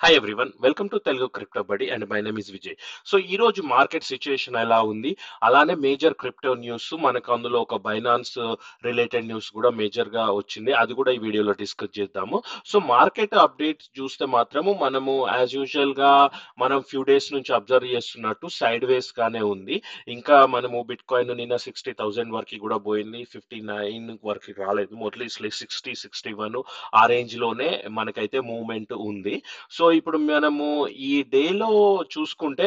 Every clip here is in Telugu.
Hi everyone, welcome to Telugu crypto బడి and my name is Vijay. So ఈ రోజు మార్కెట్ సిచ్యుయేషన్ ఎలా ఉంది, అలానే మేజర్ క్రిప్టో న్యూస్, మనకు అందులో ఒక బైనాన్స్ రిలేటెడ్ న్యూస్ కూడా మేజర్ గా వచ్చింది, అది కూడా ఈ వీడియోలో డిస్కస్ చేద్దాము. సో మార్కెట్ అప్డేట్స్ చూస్తే మాత్రము మనము యాజ్ యూజువల్ గా మనం ఫ్యూ డేస్ నుంచి అబ్జర్వ్ చేస్తున్నట్టు సైడ్ వేస్ గానే ఉంది. ఇంకా మనము బిట్ కాయిన్ నిన్న 60,000 వరకు కూడా పోయింది, 59 వరకు రాలేదు, మోస్ట్లీ 60, 61 ఆ రేంజ్ లోనే మనకైతే మూవ్మెంట్ ఉంది. సో ఇప్పుడు మనము ఈ డేలో చూసుకుంటే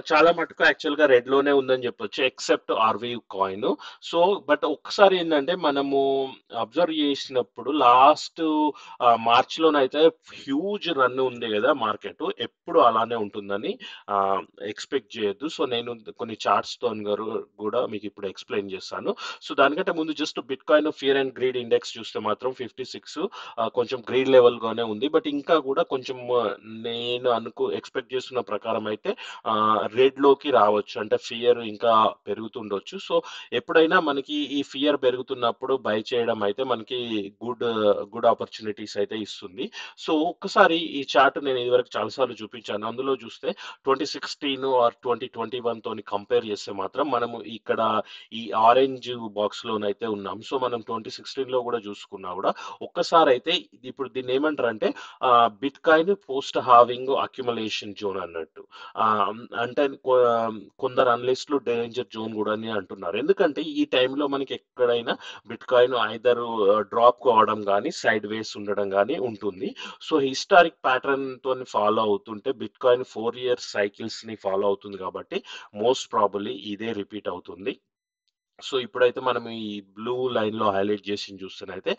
చాలా మటుకు యాక్చువల్ గా రెడ్ లోనే ఉందని చెప్పొచ్చు, except RV coin. So but ఒక్కసారి ఏంటంటే మనము అబ్జర్వ్ చేసినప్పుడు లాస్ట్ మార్చ్ లోనైతే హ్యూజ్ రన్ ఉంది కదా మార్కెట్, ఎప్పుడు అలానే ఉంటుందని ఎక్స్పెక్ట్ చేయొద్దు. సో నేను కొన్ని చార్ట్స్ తో కూడా మీకు ఇప్పుడు ఎక్స్ప్లెయిన్ చేస్తాను. సో దానికంటే ముందు just bit coin fear and greed index చూస్తే మాత్రం 56 కొంచెం గ్రీడ్ లెవెల్ గానే ఉంది. బట్ ఇంకా కూడా కొంచెం నేను ఎక్స్పెక్ట్ చేస్తున్న ప్రకారం అయితే రెడ్ లోకి రావచ్చు, అంటే ఫియర్ ఇంకా పెరుగుతుండొచ్చు. సో ఎప్పుడైనా మనకి ఈ ఫియర్ పెరుగుతున్నప్పుడు బై చేయడం అయితే మనకి గుడ్ గుడ్ ఆపర్చునిటీస్ అయితే ఇస్తుంది. సో ఒక్కసారి ఈ చార్ట్ నేను ఇదివరకు చాలాసార్లు చూపించాను, అందులో చూస్తే 2016 ఆర్ 2021 తోని కంపేర్ చేస్తే మాత్రం మనము ఇక్కడ ఈ ఆరెంజ్ బాక్స్ లోనైతే ఉన్నాం. సో మనం 2016 లో కూడా చూసుకున్నా కూడా ఒక్కసారి అయితే ఇప్పుడు దీన్ని ఏమంటారు అంటే bit coin post having accumulation zone అన్నట్టు. ఆ, అంటే కొందరు అనలిస్టులు డేంజర్ జోన్ కూడా అని అంటున్నారు, ఎందుకంటే ఈ టైంలో మనకి ఎక్కడైనా బిట్ కాయిన్ ఐదర్ డ్రాప్ కావడం కానీ సైడ్ వేస్ ఉండడం కానీ ఉంటుంది. సో హిస్టారిక్ ప్యాటర్న్ తో ఫాలో అవుతుంటే బిట్ కాయిన్ 4 ఇయర్స్ సైకిల్స్ ని ఫాలో అవుతుంది కాబట్టి మోస్ట్ ప్రాబబ్లీ ఇదే రిపీట్ అవుతుంది. సో ఇప్పుడైతే మనం ఈ బ్లూ లైన్ లో హైలైట్ చేసి చూస్తేనైతే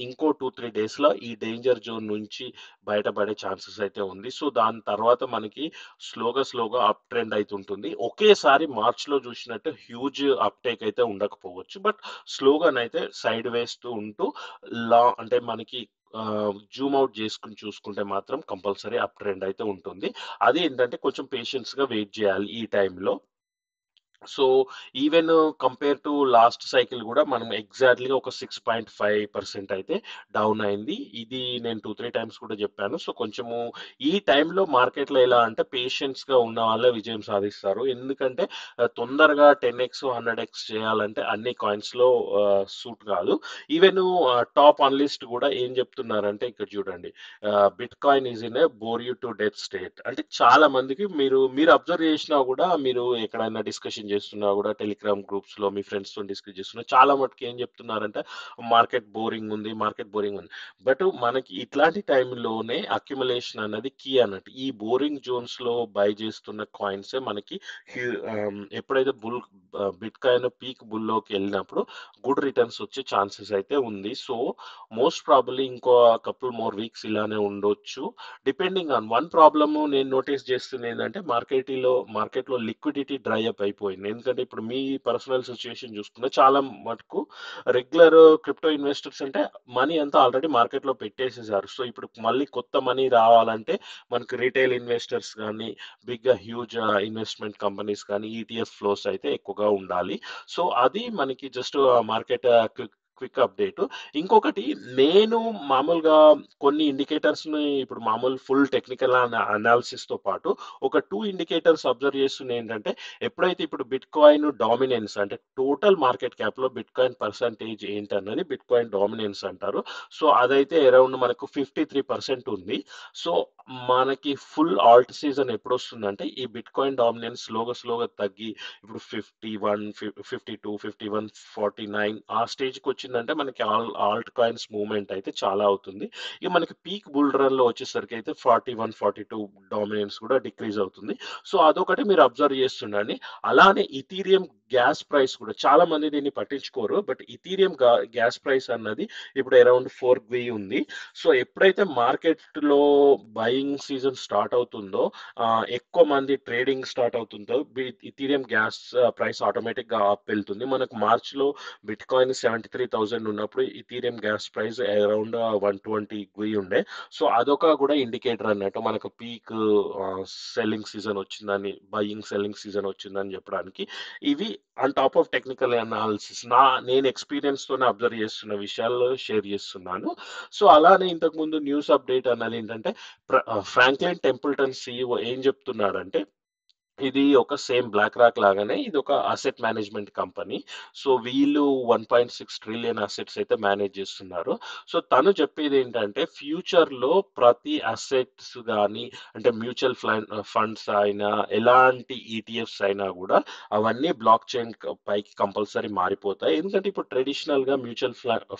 ఇంకో 2-3 డేస్ లో ఈ డేంజర్ జోన్ నుంచి బయటపడే ఛాన్సెస్ అయితే ఉంది. సో దాని తర్వాత మనకి స్లోగా అప్ ట్రెండ్ అయితే ఉంటుంది. ఒకేసారి మార్చ్ లో చూసినట్టు హ్యూజ్ అప్టేక్ అయితే ఉండకపోవచ్చు, బట్ స్లోగానైతే సైడ్ వేస్తూ ఉంటూ అంటే మనకి జూమ్ అవుట్ చేసుకుని చూసుకుంటే మాత్రం కంపల్సరీ అప్ ట్రెండ్ అయితే ఉంటుంది. అది ఏంటంటే కొంచెం పేషెన్స్ గా వెయిట్ చేయాలి ఈ టైంలో. So even compare to last cycle కూడా మనం ఎగ్జాక్ట్లీగా ఒక 6.5% అయితే డౌన్ అయింది. ఇది నేను 2-3 టైమ్స్ కూడా చెప్పాను. సో కొంచెము ఈ టైంలో మార్కెట్లో ఎలా అంటే పేషెన్స్ గా ఉన్న వాళ్ళే విజయం సాధిస్తారు, ఎందుకంటే తొందరగా 10x 100x చేయాలంటే అన్ని కాయిన్స్ లో సూట్ కాదు. ఈవెన్ టాప్ అనలిస్ట్ కూడా ఏం చెప్తున్నారంటే ఇక్కడ చూడండి, bit coin is in a bore you to death state. అంటే చాలా మందికి మీరు మీరు అబ్జర్వ్ చేసినా కూడా, మీరు ఎక్కడైనా డిస్కషన్ చేస్తున్నా కూడా టెలిగ్రామ్ గ్రూప్స్ లో మీ ఫ్రెండ్స్ తో డిస్కస్ చేస్తున్నా చాలా మటుకు ఏం చెప్తున్నారంటే మార్కెట్ బోరింగ్ ఉంది. బట్ మనకి ఇట్లాంటి టైంలోనే అక్యుములేషన్ అన్నది కీ అన్నట్టు. ఈ బోరింగ్ జోన్స్ లో బై చేస్తున్న కాయిన్స్ మనకి ఎప్పుడైతే బిట్ కాయిన్ పీక్ బుల్లోకి వెళ్ళినప్పుడు గుడ్ రిటర్న్స్ వచ్చే ఛాన్సెస్ అయితే ఉంది. సో మోస్ట్ ప్రాబబ్లీ ఇంకో కపుల్ మోర్ వీక్స్ ఇలానే ఉండొచ్చు, డిపెండింగ్ ఆన్ వన్ ప్రాబ్లమ్. నేను నోటీస్ చేస్తుంది ఏంటంటే మార్కెట్లో లిక్విడిటీ డ్రై అప్ అయిపోయింది. ఎందుకంటే ఇప్పుడు మీ పర్సనల్ సిచ్యుయేషన్ చూసుకున్న చాలా మటుకు రెగ్యులర్ క్రిప్టో ఇన్వెస్టర్స్ అంటే మనీ అంతా ఆల్రెడీ మార్కెట్లో పెట్టేసేసారు. సో ఇప్పుడు మళ్ళీ కొత్త మనీ రావాలంటే మనకు రీటైల్ ఇన్వెస్టర్స్ కానీ బిగ్ హ్యూజ్ ఇన్వెస్ట్మెంట్ కంపెనీస్ కానీ ఈటీఎఫ్ ఫ్లోస్ అయితే ఎక్కువగా ఉండాలి. సో అది మనకి జస్ట్ మార్కెట్ క్విక్ అప్డేట్. ఇంకొకటి, నేను మామూలుగా కొన్ని ఇండికేటర్స్ ని ఇప్పుడు మామూలు ఫుల్ టెక్నికల్ అనాలిసిస్ తో పాటు ఒక 2 ఇండికేటర్స్ అబ్జర్వ్ చేస్తుంది. ఏంటంటే ఎప్పుడైతే ఇప్పుడు బిట్ కాయిన్ డామినెన్స్, అంటే టోటల్ మార్కెట్ క్యాప్ లో బిట్ కాయిన్ పర్సంటేజ్ ఏంటన్నది బిట్ కాయిన్ డామినెన్స్ అంటారు. సో అదైతే అరౌండ్ మనకు 53% ఉంది. సో మనకి ఫుల్ ఆల్ట్ సీజన్ ఎప్పుడు వస్తుందంటే ఈ బిట్ కాయిన్ డామినెన్స్ స్లోగా తగ్గి ఇప్పుడు 51, 52, 51, 49 ఆ స్టేజ్కి వచ్చిందంటే మనకి ఆల్ట్ కాయిన్స్ మూవ్మెంట్ అయితే చాలా అవుతుంది. ఇక మనకి పీక్ బుల్ రన్ లో వచ్చేసరికి అయితే 41, 42 డామినెన్స్ కూడా డిక్రీజ్ అవుతుంది. సో అదొకటి మీరు అబ్జర్వ్ చేస్తుండండి. అలానే ఇథీరియం గ్యాస్ ప్రైస్ కూడా చాలా మంది దీన్ని పట్టించుకోరు, బట్ ఇథీరియం గ్యాస్ ప్రైస్ అన్నది ఇప్పుడు అరౌండ్ 4 ఉంది. సో ఎప్పుడైతే మార్కెట్ లో బయింగ్ సీజన్ స్టార్ట్ అవుతుందో, ఎక్కువ మంది ట్రేడింగ్ స్టార్ట్ అవుతుందో ఇథీరియం గ్యాస్ ప్రైస్ ఆటోమేటిక్ గా అప్ వెళ్తుంది. మనకు మార్చ్ లో బిట్ కాయిన్ 73,000 ఉన్నప్పుడు ఇథీరియం గ్యాస్ ప్రైస్ అరౌండ్ 120 ఉండే. సో అదొక కూడా ఇండికేటర్ అన్నట్టు మనకు పీక్ సెల్లింగ్ సీజన్ వచ్చిందని, బయింగ్ సెల్లింగ్ సీజన్ వచ్చిందని చెప్పడానికి. ఇవి on top of technical analysis నేను ఎక్స్పీరియన్స్‌తోనే అబ్జర్వ్ చేస్తున్న విషయాలు షేర్ చేస్తున్నాను. సో, అలానే ఇంతకుముందు న్యూస్ అప్డేట్ అన్నది ఏంటంటే ఫ్రాంక్లిన్ టెంపుల్టన్ సీఈఓ ఏం చెప్తున్నాడంటే ఇది ఒక సేమ్ బ్లాక్ రాక్ లాగానే ఇది ఒక అసెట్ మేనేజ్మెంట్ కంపెనీ. సో, వీళ్ళు 1.6 ట్రిలియన్ అసెట్స్ అయితే మేనేజ్ చేస్తున్నారు. సో, తను చెప్పేది ఏంటంటే ఫ్యూచర్‌లో ప్రతి అసెట్స్ గాని అంటే మ్యూచువల్ ఫండ్స్ అయినా, ఎలాంటి ఈటీఎఫ్స్ అయినా గూడా అవన్నీ బ్లాక్ చైన్ పైకి కంపల్సరీ మారిపోతాయి. ఎందుకంటే ఇప్పుడు ట్రెడిషనల్‌గా మ్యూచువల్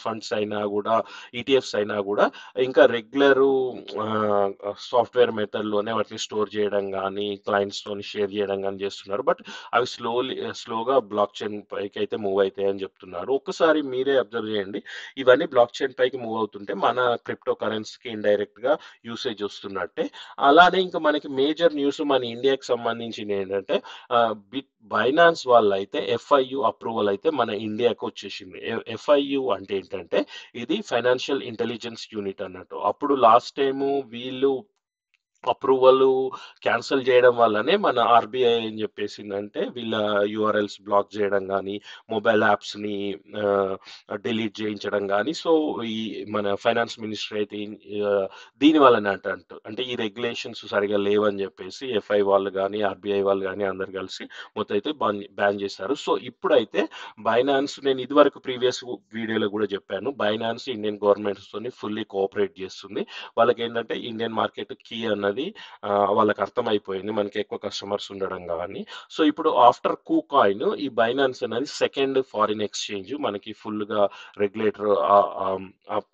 ఫండ్స్ అయినా గూడా, ఈటీఎఫ్స్ అయినా గూడా ఇంకా రెగ్యులరు సాఫ్ట్‌వేర్ మెథడ్‌లోనే వాటిని స్టోర్ చేయడం గానీ, క్లయింట్స్‌తోని షేర్ చేయడం గానీ చేస్తున్నారు. బట్ అవి స్లోగా బ్లాక్ చైన్ పైకైతే మూవ్ అయితాయని చెప్తున్నారు. ఒక్కసారి మీరే అబ్జర్వ్ చేయండి. ఇవన్నీ బ్లాక్ చైన్ పైకి మూవ్ అవుతుంటే మన క్రిప్టో కరెన్సీకి ఇండైరెక్ట్‌గా యూసేజ్ వస్తున్నట్టే. అలానే ఇంకా మనకి మేజర్ న్యూస్ మన ఇండియాకి సంబంధించింది ఏంటంటే బైనాన్స్ వాళ్ళైతే ఎఫ్ఐయు అప్రూవల్ అయితే మన ఇండియాకి వచ్చేసింది. ఎఫ్ఐయు అంటే ఏంటంటే ఇది ఫైనాన్షియల్ ఇంటెలిజెన్స్ యూనిట్ అన్నట్టు. అప్పుడు లాస్ట్ టైము వీళ్ళు అప్రూవల్ క్యాన్సిల్ చేయడం వల్లనే మన ఆర్బీఐ ఏం చెప్పేసిందంటే వీళ్ళ యూఆర్ఎల్స్ బ్లాక్ చేయడం కానీ మొబైల్ యాప్స్ని డిలీట్ చేయించడం కానీ సో ఈ మన ఫైనాన్స్ మినిస్టర్ అయితే దీని వల్లనే అంటే ఈ రెగ్యులేషన్స్ సరిగా లేవని చెప్పేసి ఎఫ్ఐ వాళ్ళు కానీ ఆర్బీఐ వాళ్ళు కానీ అందరు కలిసి మొత్తం అయితే బ్యాన్ చేశారు. సో ఇప్పుడైతే బైనాన్స్ నేను ఇదివరకు ప్రీవియస్ వీడియోలో కూడా చెప్పాను బైనాన్స్ ఇండియన్ గవర్నమెంట్స్ తోని ఫుల్లీ కోఆపరేట్ చేస్తుంది. వాళ్ళకి ఏంటంటే ఇండియన్ మార్కెట్ కీ అన్నది వాళ్ళకి అర్థమైపోయింది మనకి ఎక్కువ కస్టమర్స్ ఉండడం కానీ. సో ఇప్పుడు ఆఫ్టర్ కూ కాయిన్ ఈ బైనాన్స్ అనేది సెకండ్ ఫారిన్ ఎక్స్చేంజ్ మనకి ఫుల్గా రెగ్యులేటర్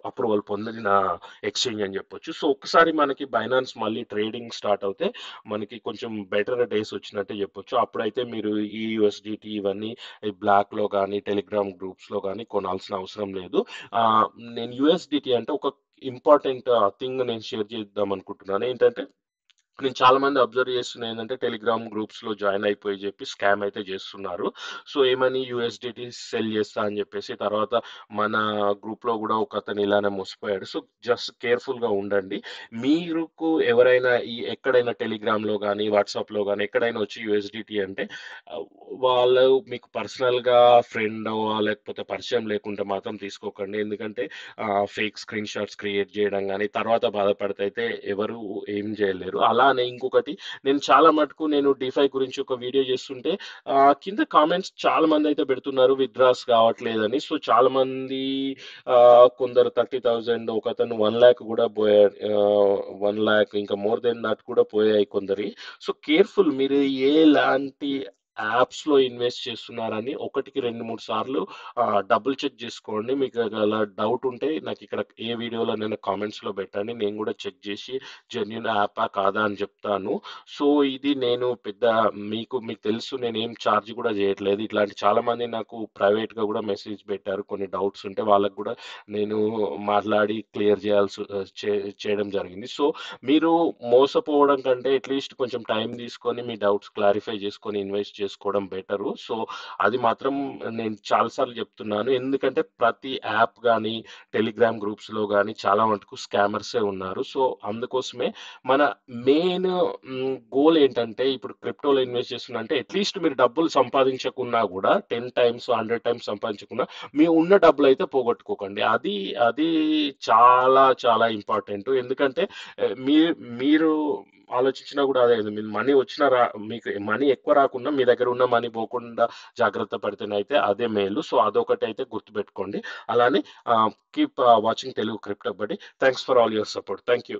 అప్రూవల్ పొందిన ఎక్స్చేంజ్ అని చెప్పొచ్చు. సో ఒక్కసారి మనకి బైనాన్స్ మళ్ళీ ట్రేడింగ్ స్టార్ట్ అవుతే మనకి కొంచెం బెటర్ డేస్ వచ్చినట్టే చెప్పొచ్చు. అప్పుడైతే మీరు ఈ యూఎస్డిటీ ఇవన్నీ బ్లాక్ లో కానీ టెలిగ్రామ్ గ్రూప్స్ లో కానీ కొనాల్సిన అవసరం లేదు. ఆ, నేను యూఎస్డిటీ అంటే ఒక ఇంపార్టెంట్ థింగ్ నేను షేర్ చేద్దాం అనుకుంటున్నాను ఏంటంటే నేను చాలా మంది అబ్జర్వ్ చేస్తున్నా ఏంటంటే టెలిగ్రామ్ గ్రూప్స్ లో జాయిన్ అయిపోయి చెప్పి స్కామ్ అయితే చేస్తున్నారు. సో ఏమని యూఎస్డిటీ సెల్ చేస్తా అని చెప్పేసి తర్వాత మన గ్రూప్ లో కూడా ఒక అతను ఇలానే మోసపోయాడు. సో జస్ట్ కేర్ఫుల్ గా ఉండండి. మీకు ఎవరైనా ఈ ఎక్కడైనా టెలిగ్రామ్ లో కానీ వాట్సాప్ లో కానీ ఎక్కడైనా వచ్చి యూఎస్డిటీ అంటే ఆ, వాళ్ళు మీకు పర్సనల్ గా ఫ్రెండ్ లేకపోతే పరిచయం లేకుంటే మాత్రం తీసుకోకండి. ఎందుకంటే ఫేక్ స్క్రీన్ షాట్స్ క్రియేట్ చేయడం కానీ తర్వాత బాధపడితే అయితే ఎవరు ఏం చేయలేరు. అలానే ఇంకొకటి నేను చాలా మటుకు నేను డిఫై గురించి ఒక వీడియో చేస్తుంటే కింద కామెంట్స్ చాలా మంది అయితే పెడుతున్నారు విత్డ్రాస్ కావట్లేదని. సో చాలా మంది కొందరు 30,000 ఒక అతను 1 lakh కూడా పోయాడు. 1 lakh ఇంకా మోర్ దెన్ దట్ కూడా పోయాయి కొందరి. సో కేర్ఫుల్ మీరు ఎలాంటి యాప్స్ లో ఇన్వెస్ట్ చేస్తున్నారని ఒకటికి 2-3 సార్లు డబుల్ చెక్ చేసుకోండి. మీకు అలా డౌట్ ఉంటే నాకు ఇక్కడ ఏ వీడియోలో నేను కామెంట్స్ లో పెట్టండి. నేను కూడా చెక్ చేసి జెన్యున్ యాపా కాదా అని చెప్తాను. సో ఇది నేను పెద్ద మీకు తెలుసు నేను ఏం ఛార్జ్ కూడా చేయట్లేదు. ఇట్లాంటి చాలా మంది నాకు ప్రైవేట్ గా కూడా మెసేజ్ పెట్టారు కొన్ని డౌట్స్ ఉంటే వాళ్ళకు కూడా నేను మాట్లాడి క్లియర్ చేయడం జరిగింది. సో మీరు మోసపోవడం కంటే అట్లీస్ట్ కొంచెం టైం తీసుకొని మీ డౌట్స్ క్లారిఫై చేసుకొని ఇన్వెస్ట్ చేసుకోవడం బెటరు. సో అది మాత్రం నేను చాలాసార్లు చెప్తున్నాను. ఎందుకంటే ప్రతి యాప్ కానీ టెలిగ్రామ్ గ్రూప్స్లో కానీ చాలా మటుకు స్కామర్సే ఉన్నారు. సో అందుకోసమే మన మెయిన్ గోల్ ఏంటంటే ఇప్పుడు క్రిప్టోలో ఇన్వెస్ట్ చేస్తున్నా అంటే అట్లీస్ట్ మీరు డబ్బులు సంపాదించకున్నా కూడా 10 టైమ్స్ 100 టైమ్స్ సంపాదించకున్నా మీ ఉన్న డబ్బులు అయితే పోగొట్టుకోకండి. అది అది చాలా చాలా ఇంపార్టెంట్. ఎందుకంటే మీరు ఆలోచించినా కూడా అదే మీ మనీ వచ్చినా మీకు మనీ ఎక్కువ రాకుండా మీ దగ్గర ఉన్న మనీ పోకుండా జాగ్రత్త పడితేనైతే అదే మేలు. సో అదొకటి అయితే గుర్తుపెట్టుకోండి. అలానే కీప్ వాచింగ్ తెలుగు క్రిప్టో బడి. Thanks for all your support. Thank you.